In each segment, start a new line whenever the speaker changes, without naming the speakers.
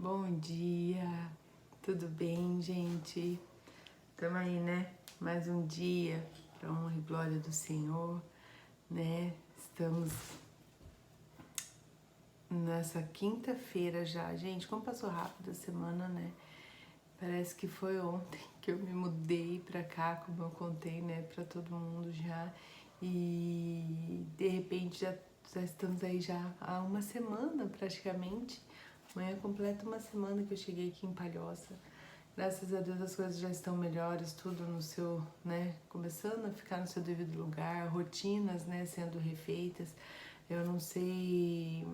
Bom dia, tudo bem, gente? Estamos aí, né? Mais um dia para honra e glória do Senhor, né? Estamos nessa quinta-feira já. Gente, como passou rápido a semana, né? Parece que foi ontem que eu me mudei pra cá, como eu contei, né, pra todo mundo já. E de repente já estamos aí já há uma semana praticamente. Amanhã completa uma semana que eu cheguei aqui em Palhoça. Graças a Deus as coisas já estão melhores, tudo no seu, né, começando a ficar no seu devido lugar, rotinas, né, sendo refeitas. Eu não sei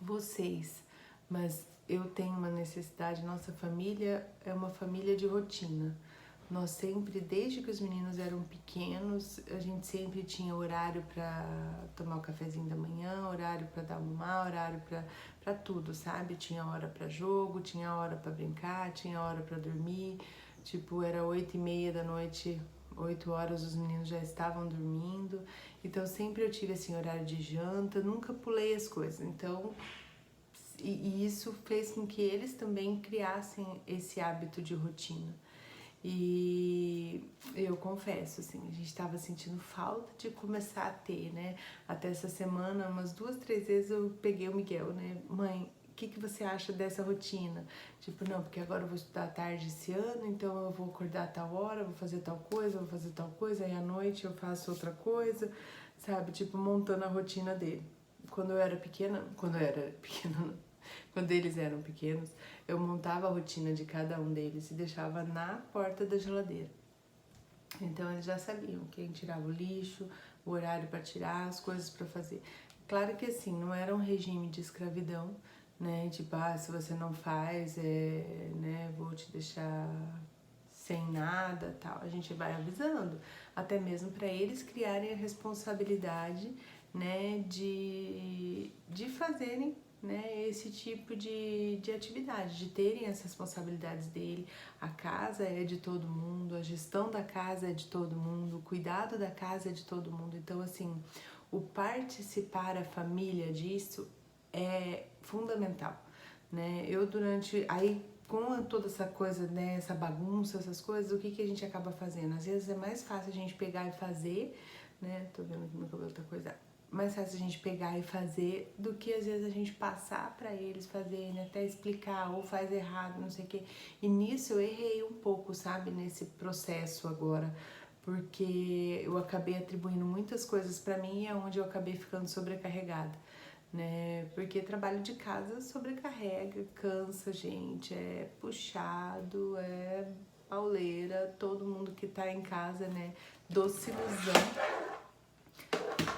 vocês, mas eu tenho uma necessidade, nossa família é uma família de rotina. Nós sempre, desde que os meninos eram pequenos, a gente sempre tinha horário para tomar o cafezinho da manhã, horário para dar uma, horário para tudo, sabe? Tinha hora para jogo, tinha hora para brincar, tinha hora para dormir. Tipo, era 8:30 da noite, 8 horas os meninos já estavam dormindo. Então sempre eu tive assim horário de janta, nunca pulei as coisas. Então, e isso fez com que eles também criassem esse hábito de rotina. E eu confesso, assim, a gente estava sentindo falta de começar a ter, né? Até essa semana, umas 2, 3 vezes eu peguei o Miguel, né? Mãe, o que você acha dessa rotina? Tipo, não, porque agora eu vou estudar à tarde esse ano, então eu vou acordar a tal hora, vou fazer tal coisa, vou fazer tal coisa, aí à noite eu faço outra coisa, sabe? Tipo, montando a rotina dele. Quando eles eram pequenos, eu montava a rotina de cada um deles e deixava na porta da geladeira. Então eles já sabiam quem tirava o lixo, o horário para tirar, as coisas para fazer. Claro que assim, não era um regime de escravidão, né? Tipo, se você não faz, né, vou te deixar sem nada, tal. A gente vai avisando, até mesmo para eles criarem a responsabilidade, né, de fazerem, né, esse tipo de atividade, de terem as responsabilidades dele. A casa é de todo mundo, a gestão da casa é de todo mundo, o cuidado da casa é de todo mundo. Então, assim, o participar a família disso é fundamental, né? Aí com toda essa coisa, né, essa bagunça, essas coisas, o que a gente acaba fazendo? Às vezes é mais fácil a gente pegar e fazer, né? Tô vendo que meu cabelo tá coisado. Mais fácil a gente pegar e fazer do que às vezes a gente passar para eles fazerem, até explicar ou faz errado, não sei o quê. E nisso eu errei um pouco, sabe, nesse processo agora, porque eu acabei atribuindo muitas coisas para mim e é onde eu acabei ficando sobrecarregada, né? Porque trabalho de casa sobrecarrega, cansa, gente, é puxado, é pauleira, todo mundo que tá em casa, né? Doce ilusão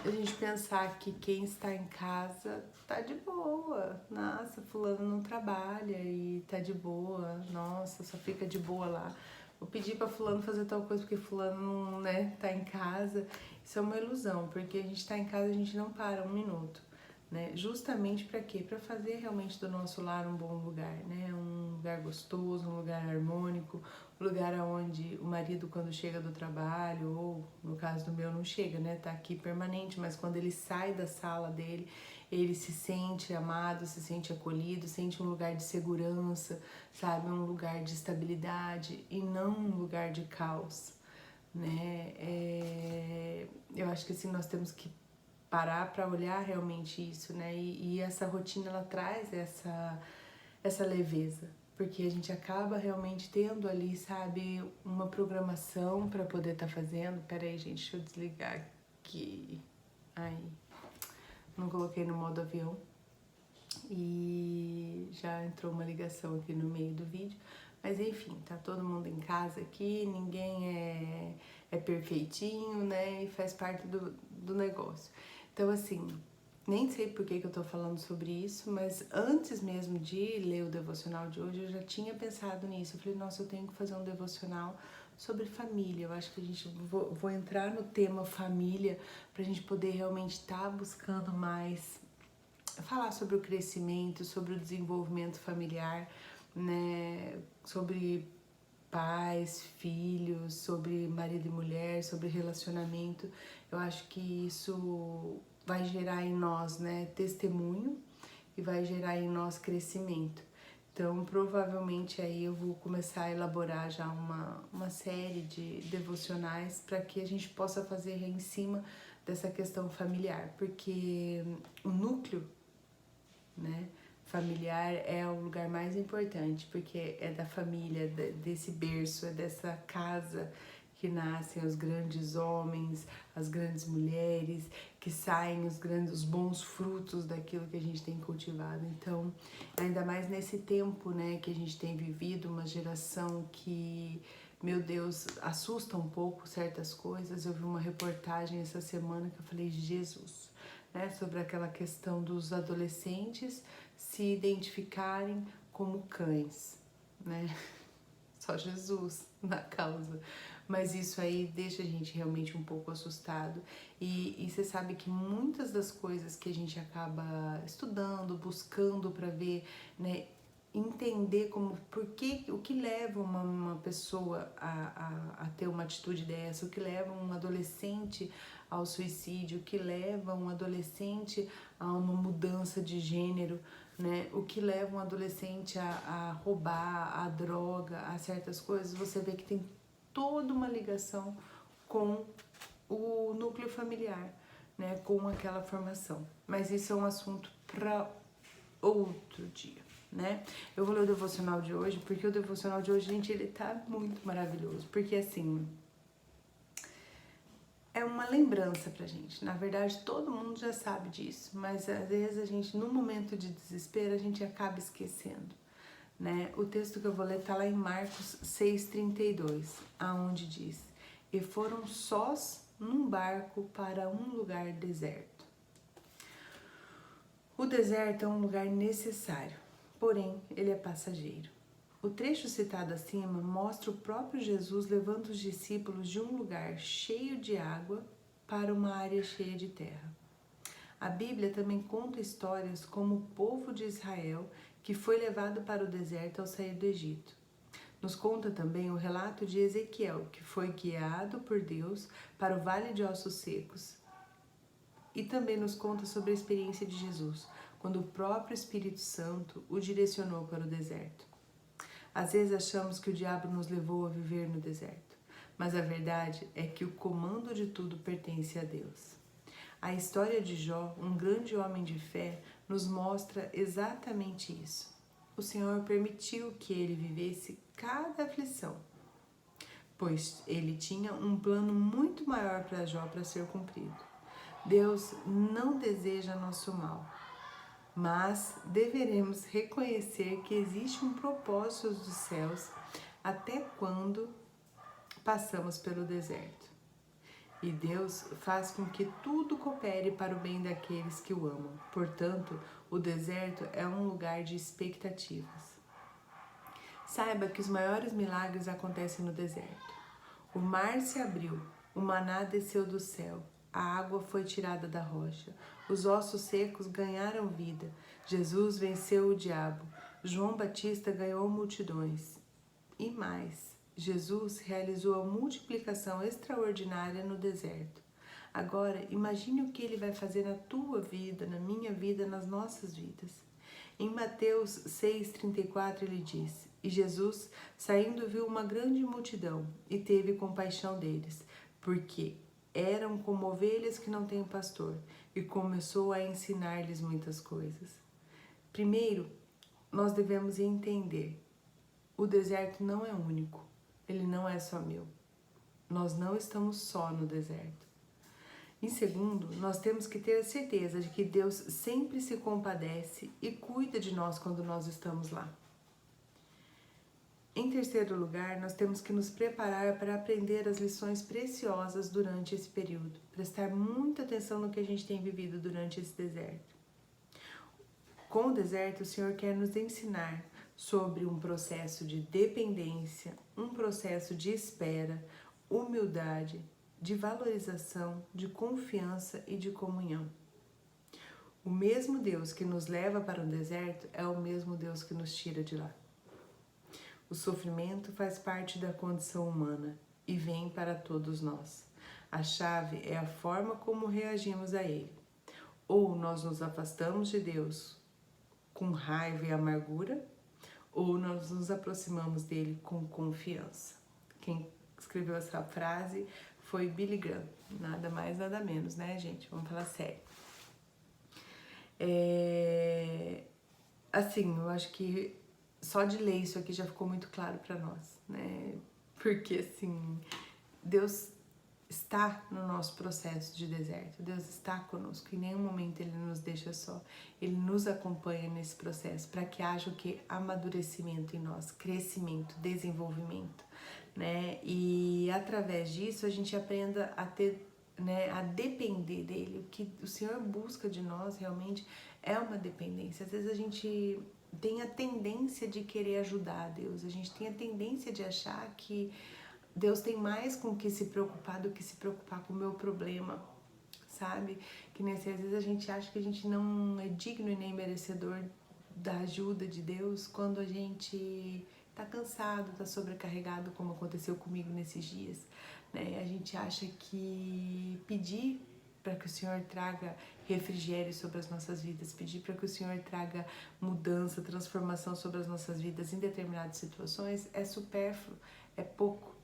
a gente pensar que quem está em casa tá de boa. Nossa, fulano não trabalha e tá de boa. Nossa, só fica de boa lá. Vou pedir pra fulano fazer tal coisa porque fulano não, né, tá em casa. Isso é uma ilusão, porque a gente tá em casa, a gente não para um minuto, né? Justamente para quê? Para fazer realmente do nosso lar um bom lugar, né? Um lugar gostoso, um lugar harmônico, um lugar onde o marido quando chega do trabalho, ou no caso do meu não chega, né? Tá aqui permanente, mas quando ele sai da sala dele, ele se sente amado, se sente acolhido, sente um lugar de segurança, sabe? Um lugar de estabilidade e não um lugar de caos, né? Eu acho que assim nós temos que parar para olhar realmente isso, né? E essa rotina ela traz essa leveza, porque a gente acaba realmente tendo ali, sabe, uma programação para poder estar fazendo. Pera aí, gente, deixa eu desligar aqui. Aí, não coloquei no modo avião e já entrou uma ligação aqui no meio do vídeo. Mas enfim, tá todo mundo em casa aqui, ninguém é perfeitinho, né? E faz parte do negócio. Então, assim, nem sei por que eu tô falando sobre isso, mas antes mesmo de ler o devocional de hoje, eu já tinha pensado nisso. Eu falei, nossa, eu tenho que fazer um devocional sobre família. Eu acho que vou entrar no tema família pra gente poder realmente estar buscando mais falar sobre o crescimento, sobre o desenvolvimento familiar, né? Sobre pais, filhos, sobre marido e mulher, sobre relacionamento. Eu acho que isso vai gerar em nós, né, testemunho e vai gerar em nós crescimento. Então, provavelmente aí eu vou começar a elaborar já uma série de devocionais para que a gente possa fazer em cima dessa questão familiar, porque o núcleo, né, familiar é o lugar mais importante, porque é da família, desse berço, é dessa casa que nascem os grandes homens, as grandes mulheres, que saem os bons frutos daquilo que a gente tem cultivado. Então, ainda mais nesse tempo, né, que a gente tem vivido, uma geração que, meu Deus, assusta um pouco certas coisas. Eu vi uma reportagem essa semana que eu falei, Jesus, né, sobre aquela questão dos adolescentes se identificarem como cães, né? Só Jesus na causa. Mas isso aí deixa a gente realmente um pouco assustado. E você sabe que muitas das coisas que a gente acaba estudando, buscando para ver, né, entender como, o que leva uma pessoa a ter uma atitude dessa, o que leva um adolescente ao suicídio, o que leva um adolescente a uma mudança de gênero, né? O que leva um adolescente a roubar, a droga, a certas coisas, você vê que tem toda uma ligação com o núcleo familiar, né? Com aquela formação. Mas isso é um assunto para outro dia, né? Eu vou ler o devocional de hoje, porque o devocional de hoje, gente, ele tá muito maravilhoso, porque assim, é uma lembrança pra gente. Na verdade, todo mundo já sabe disso, mas às vezes a gente, num momento de desespero, a gente acaba esquecendo, né? O texto que eu vou ler tá lá em Marcos 6,32, aonde diz: "E foram sós num barco para um lugar deserto." O deserto é um lugar necessário, porém ele é passageiro. O trecho citado acima mostra o próprio Jesus levando os discípulos de um lugar cheio de água para uma área cheia de terra. A Bíblia também conta histórias como o povo de Israel que foi levado para o deserto ao sair do Egito. Nos conta também o relato de Ezequiel, que foi guiado por Deus para o vale de ossos secos. E também nos conta sobre a experiência de Jesus, quando o próprio Espírito Santo o direcionou para o deserto. Às vezes achamos que o diabo nos levou a viver no deserto, mas a verdade é que o comando de tudo pertence a Deus. A história de Jó, um grande homem de fé, nos mostra exatamente isso. O Senhor permitiu que ele vivesse cada aflição, pois ele tinha um plano muito maior para Jó para ser cumprido. Deus não deseja nosso mal, mas deveremos reconhecer que existe um propósito dos céus até quando passamos pelo deserto. E Deus faz com que tudo coopere para o bem daqueles que o amam. Portanto, o deserto é um lugar de expectativas. Saiba que os maiores milagres acontecem no deserto. O mar se abriu, o maná desceu do céu, a água foi tirada da rocha, os ossos secos ganharam vida, Jesus venceu o diabo, João Batista ganhou multidões. E mais, Jesus realizou a multiplicação extraordinária no deserto. Agora, imagine o que ele vai fazer na tua vida, na minha vida, nas nossas vidas. Em Mateus 6,34 ele diz: "E Jesus, saindo, viu uma grande multidão e teve compaixão deles, porque eram como ovelhas que não têm pastor, e começou a ensinar-lhes muitas coisas." Primeiro, nós devemos entender: o deserto não é único, ele não é só meu. Nós não estamos só no deserto. Em segundo, nós temos que ter a certeza de que Deus sempre se compadece e cuida de nós quando nós estamos lá. Em terceiro lugar, nós temos que nos preparar para aprender as lições preciosas durante esse período, prestar muita atenção no que a gente tem vivido durante esse deserto. Com o deserto, o Senhor quer nos ensinar sobre um processo de dependência, um processo de espera, humildade, de valorização, de confiança e de comunhão. O mesmo Deus que nos leva para o deserto é o mesmo Deus que nos tira de lá. O sofrimento faz parte da condição humana e vem para todos nós. A chave é a forma como reagimos a ele. Ou nós nos afastamos de Deus com raiva e amargura, ou nós nos aproximamos dele com confiança. Quem escreveu essa frase foi Billy Graham, nada mais, nada menos, né, gente? Vamos falar sério. Assim, eu acho que só de ler isso aqui já ficou muito claro para nós, né? Porque, assim, Deus está no nosso processo de deserto, Deus está conosco, em nenhum momento Ele nos deixa só, Ele nos acompanha nesse processo para que haja o que? Amadurecimento em nós, crescimento, desenvolvimento, né? E através disso a gente aprenda a ter, né, a depender dele. O que o Senhor busca de nós realmente é uma dependência. Às vezes a gente tem a tendência de querer ajudar a Deus, a gente tem a tendência de achar que Deus tem mais com o que se preocupar do que se preocupar com o meu problema, sabe? Que nem assim, às vezes a gente acha que a gente não é digno e nem merecedor da ajuda de Deus quando a gente tá cansado, tá sobrecarregado, como aconteceu comigo nesses dias, né? A gente acha que pedir para que o Senhor traga refrigério sobre as nossas vidas, pedir para que o Senhor traga mudança, transformação sobre as nossas vidas em determinadas situações é supérfluo, é pouco.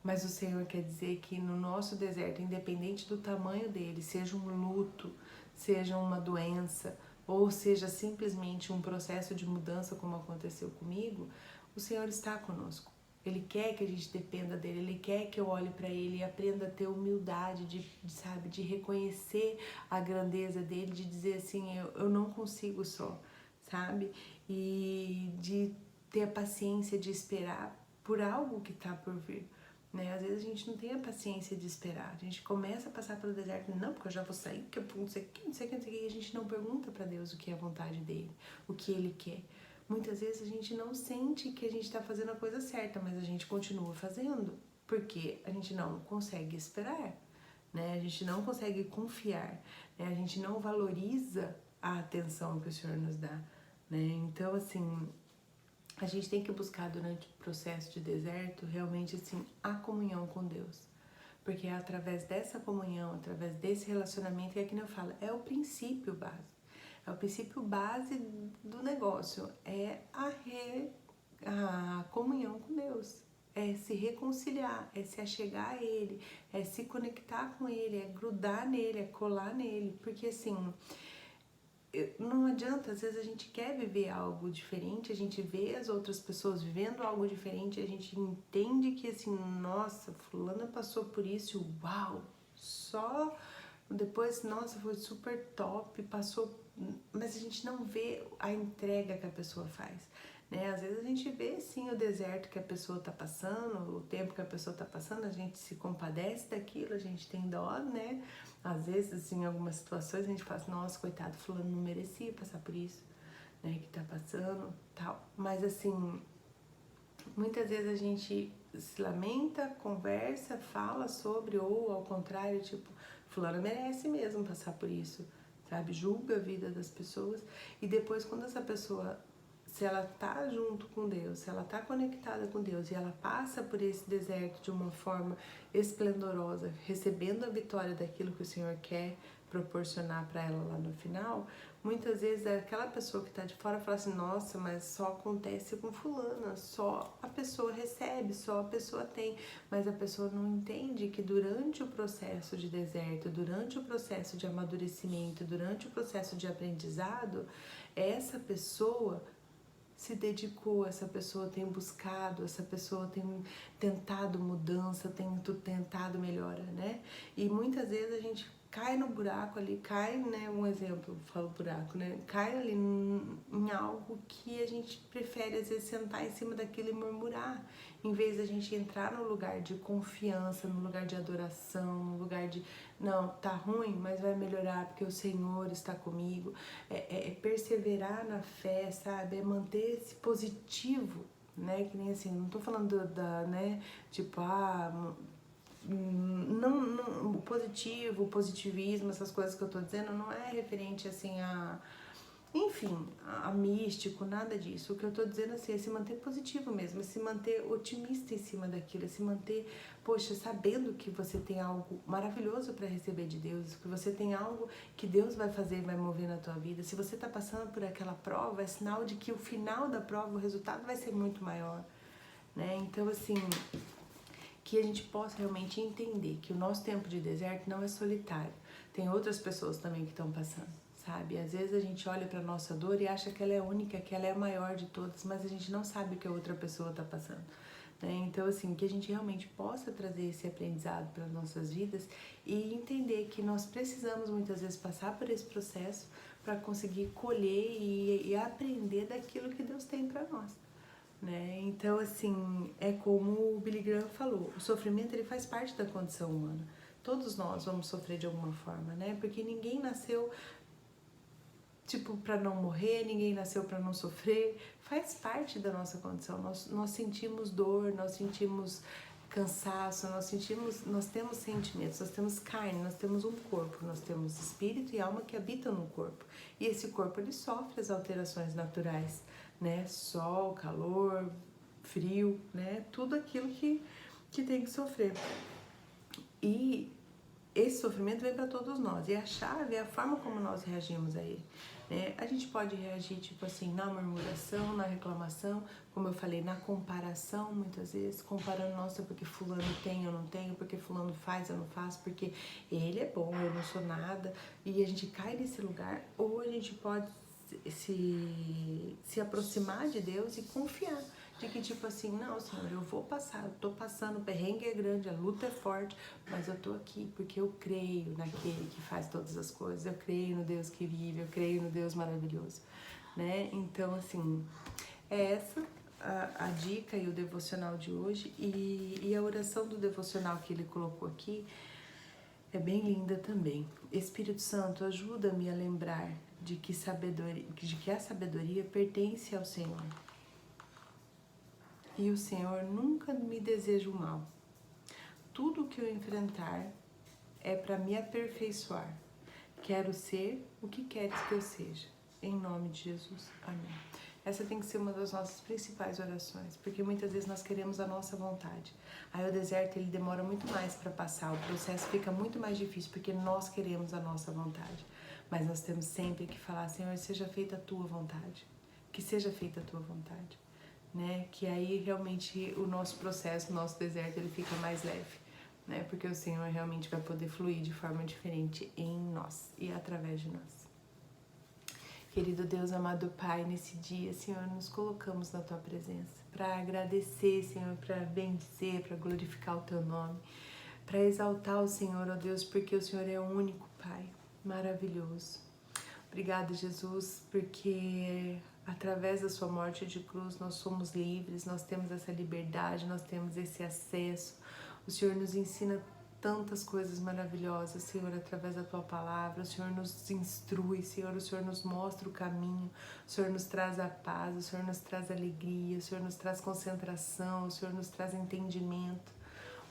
Mas o Senhor quer dizer que no nosso deserto, independente do tamanho dele, seja um luto, seja uma doença, ou seja simplesmente um processo de mudança como aconteceu comigo, o Senhor está conosco. Ele quer que a gente dependa dele, Ele quer que eu olhe para Ele e aprenda a ter humildade, sabe, de reconhecer a grandeza dele, de dizer assim, eu não consigo só, sabe? E de ter a paciência de esperar por algo que está por vir. Né? Às vezes a gente não tem a paciência de esperar, a gente começa a passar pelo deserto, não, porque eu já vou sair, porque eu não sei o que, não sei o que, não sei o que, e a gente não pergunta para Deus o que é a vontade dele, o que ele quer. Muitas vezes a gente não sente que a gente está fazendo a coisa certa, mas a gente continua fazendo, porque a gente não consegue esperar, né? A gente não consegue confiar, né? A gente não valoriza a atenção que o Senhor nos dá, né? Então, assim, a gente tem que buscar durante o processo de deserto realmente assim a comunhão com Deus, porque é através dessa comunhão, através desse relacionamento que é que eu falo, é o princípio base. É o princípio base do negócio, é a comunhão com Deus, é se reconciliar, é se achegar a Ele, é se conectar com Ele, é grudar nele, é colar nele, porque assim, não adianta, às vezes a gente quer viver algo diferente, a gente vê as outras pessoas vivendo algo diferente, a gente entende que assim, nossa, fulana passou por isso, uau, só depois, nossa, foi super top, passou, mas a gente não vê a entrega que a pessoa faz, né? Às vezes a gente vê sim o deserto que a pessoa tá passando, o tempo que a pessoa tá passando, a gente se compadece daquilo, a gente tem dó, né? Às vezes, assim, em algumas situações a gente fala assim, nossa, coitado, fulano não merecia passar por isso, né, que tá passando, tal. Mas, assim, muitas vezes a gente se lamenta, conversa, fala sobre, ou ao contrário, tipo, fulano merece mesmo passar por isso, sabe? Julga a vida das pessoas e depois quando essa pessoa, se ela tá junto com Deus, se ela tá conectada com Deus e ela passa por esse deserto de uma forma esplendorosa, recebendo a vitória daquilo que o Senhor quer proporcionar para ela lá no final, muitas vezes aquela pessoa que está de fora fala assim, nossa, mas só acontece com fulana, só a pessoa recebe, só a pessoa tem, mas a pessoa não entende que durante o processo de deserto, durante o processo de amadurecimento, durante o processo de aprendizado, essa pessoa se dedicou, essa pessoa tem buscado, essa pessoa tem tentado mudança, tem tentado melhora, né? E muitas vezes a gente cai no buraco ali, cai, né, um exemplo, falo buraco, né, cai ali em algo que a gente prefere às vezes sentar em cima daquilo e murmurar, em vez da gente entrar no lugar de confiança, no lugar de adoração, no lugar de, não, tá ruim, mas vai melhorar porque o Senhor está comigo, é perseverar na fé, sabe, é manter esse positivo, né, que nem assim, não tô falando né, tipo, não, o positivo, o positivismo, essas coisas que eu tô dizendo não é referente assim a enfim, a místico, nada disso. O que eu tô dizendo assim é se manter positivo mesmo, é se manter otimista em cima daquilo, é se manter, poxa, sabendo que você tem algo maravilhoso para receber de Deus, que você tem algo que Deus vai fazer, vai mover na tua vida. Se você tá passando por aquela prova, é sinal de que o final da prova, o resultado vai ser muito maior, né? Então, assim, que a gente possa realmente entender que o nosso tempo de deserto não é solitário. Tem outras pessoas também que estão passando, sabe? Às vezes a gente olha para nossa dor e acha que ela é única, que ela é a maior de todas, mas a gente não sabe o que a outra pessoa está passando, né? Então, assim, que a gente realmente possa trazer esse aprendizado para as nossas vidas e entender que nós precisamos muitas vezes passar por esse processo para conseguir colher e aprender daquilo que Deus tem para nós, né? Então, assim, é como o Billy Graham falou, o sofrimento ele faz parte da condição humana. Todos nós vamos sofrer de alguma forma, né? Porque ninguém nasceu tipo para não morrer, ninguém nasceu para não sofrer. Faz parte da nossa condição. Nós sentimos dor, nós sentimos cansaço, nós temos sentimentos, nós temos carne, nós temos um corpo, nós temos espírito e alma que habitam no corpo. E esse corpo ele sofre as alterações naturais, né? Sol, calor, frio, né? Tudo aquilo que tem que sofrer. E esse sofrimento vem para todos nós. E a chave é a forma como nós reagimos a ele, né? A gente pode reagir, tipo assim, na murmuração, na reclamação, como eu falei, na comparação, muitas vezes, comparando, nossa, porque fulano tem, eu não tenho, porque fulano faz, eu não faço, porque ele é bom, eu não sou nada. E a gente cai nesse lugar, ou a gente pode se aproximar de Deus e confiar de que tipo assim, não, Senhor, eu vou passar, eu tô passando, o perrengue é grande, a luta é forte, mas eu tô aqui porque eu creio naquele que faz todas as coisas, eu creio no Deus que vive, eu creio no Deus maravilhoso, né? Então, assim, é essa a dica e o devocional de hoje, e a oração do devocional que ele colocou aqui é bem linda também. Espírito Santo, ajuda-me a lembrar de que a sabedoria pertence ao Senhor. E o Senhor nunca me deseja o mal. Tudo o que eu enfrentar é para me aperfeiçoar. Quero ser o que queres que eu seja. Em nome de Jesus. Amém. Essa tem que ser uma das nossas principais orações, porque muitas vezes nós queremos a nossa vontade. Aí o deserto ele demora muito mais para passar, o processo fica muito mais difícil, porque nós queremos a nossa vontade. Mas nós temos sempre que falar, Senhor, seja feita a tua vontade. Que seja feita a tua vontade. Né? Que aí realmente o nosso processo, o nosso deserto, ele fica mais leve, né? Porque o Senhor realmente vai poder fluir de forma diferente em nós e através de nós. Querido Deus, amado Pai, nesse dia, Senhor, nos colocamos na Tua presença para agradecer, Senhor, para bendizer, para glorificar o Teu nome, para exaltar o Senhor, ó Deus, porque o Senhor é o único Pai, maravilhoso. Obrigada, Jesus, porque através da sua morte de cruz nós somos livres, nós temos essa liberdade, nós temos esse acesso. O Senhor nos ensina tantas coisas maravilhosas, Senhor, através da tua palavra. O Senhor nos instrui, Senhor, o Senhor nos mostra o caminho, o Senhor nos traz a paz, o Senhor nos traz alegria, o Senhor nos traz concentração, o Senhor nos traz entendimento.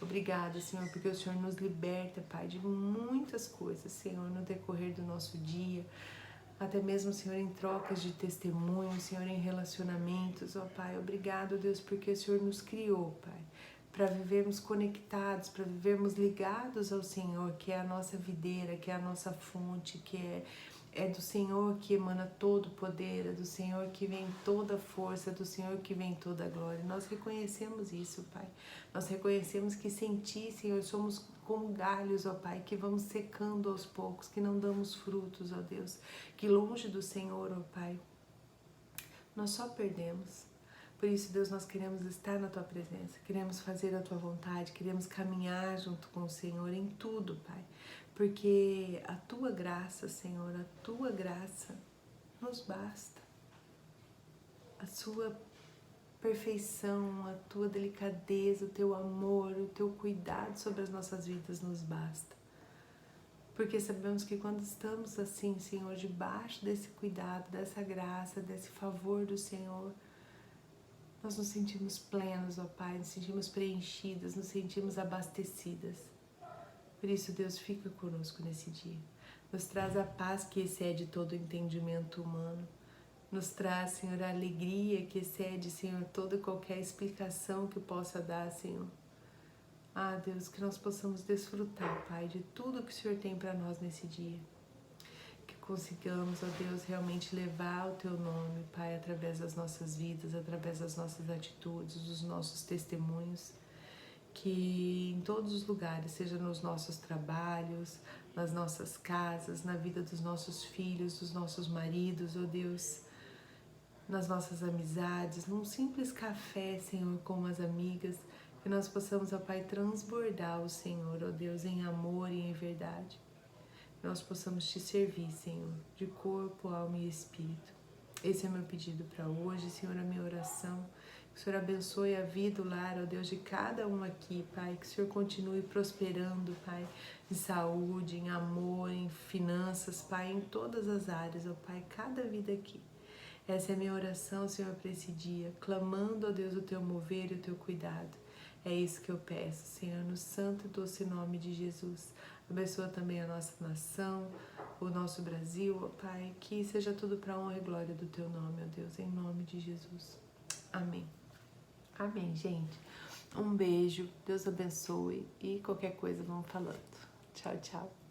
Obrigada, Senhor, porque o Senhor nos liberta, Pai, de muitas coisas, Senhor, no decorrer do nosso dia. Até mesmo, Senhor, em trocas de testemunho, Senhor, em relacionamentos, ó Pai. Obrigado, Deus, porque o Senhor nos criou, Pai, para vivermos conectados, para vivermos ligados ao Senhor, que é a nossa videira, que é a nossa fonte, que é do Senhor que emana todo o poder, é do Senhor que vem toda a força, é do Senhor que vem toda a glória. Nós reconhecemos isso, Pai. Nós reconhecemos que sem Ti, Senhor, somos como galhos, ó Pai, que vamos secando aos poucos, que não damos frutos, ó Deus, que longe do Senhor, ó Pai, nós só perdemos. Por isso, Deus, nós queremos estar na Tua presença, queremos fazer a Tua vontade, queremos caminhar junto com o Senhor em tudo, Pai, porque a Tua graça, Senhor, a Tua graça nos basta. A Sua perfeição, a Tua delicadeza, o Teu amor, o Teu cuidado sobre as nossas vidas nos basta. Porque sabemos que quando estamos assim, Senhor, debaixo desse cuidado, dessa graça, desse favor do Senhor, nós nos sentimos plenos, ó Pai, nos sentimos preenchidas, nos sentimos abastecidas. Por isso, Deus, fica conosco nesse dia. nos traz a paz que excede todo o entendimento humano. Nos traz, Senhor, a alegria que excede, Senhor, toda e qualquer explicação que possa dar, Senhor. Ah, Deus, que nós possamos desfrutar, Pai, de tudo que o Senhor tem para nós nesse dia. Que consigamos, ó Deus, realmente levar o Teu nome, Pai, através das nossas vidas, através das nossas atitudes, dos nossos testemunhos. Que em todos os lugares, seja nos nossos trabalhos, nas nossas casas, na vida dos nossos filhos, dos nossos maridos, ó Deus, nas nossas amizades, num simples café, Senhor, com as amigas, que nós possamos, ó Pai, transbordar o Senhor, ó Deus, em amor e em verdade. Que nós possamos Te servir, Senhor, de corpo, alma e espírito. Esse é meu pedido para hoje, Senhor, a minha oração. Que o Senhor abençoe a vida, o lar, ó Deus, de cada um aqui, Pai. Que o Senhor continue prosperando, Pai, em saúde, em amor, em finanças, Pai, em todas as áreas, ó Pai, cada vida aqui. Essa é a minha oração, Senhor, para esse dia, clamando, ó Deus, o Teu mover e o Teu cuidado. É isso que eu peço, Senhor, no santo e doce nome de Jesus. Abençoa também a nossa nação, o nosso Brasil, ó Pai, que seja tudo para a honra e glória do Teu nome, ó Deus, em nome de Jesus. Amém. Amém, gente. Um beijo, Deus abençoe e qualquer coisa vamos falando. Tchau, tchau.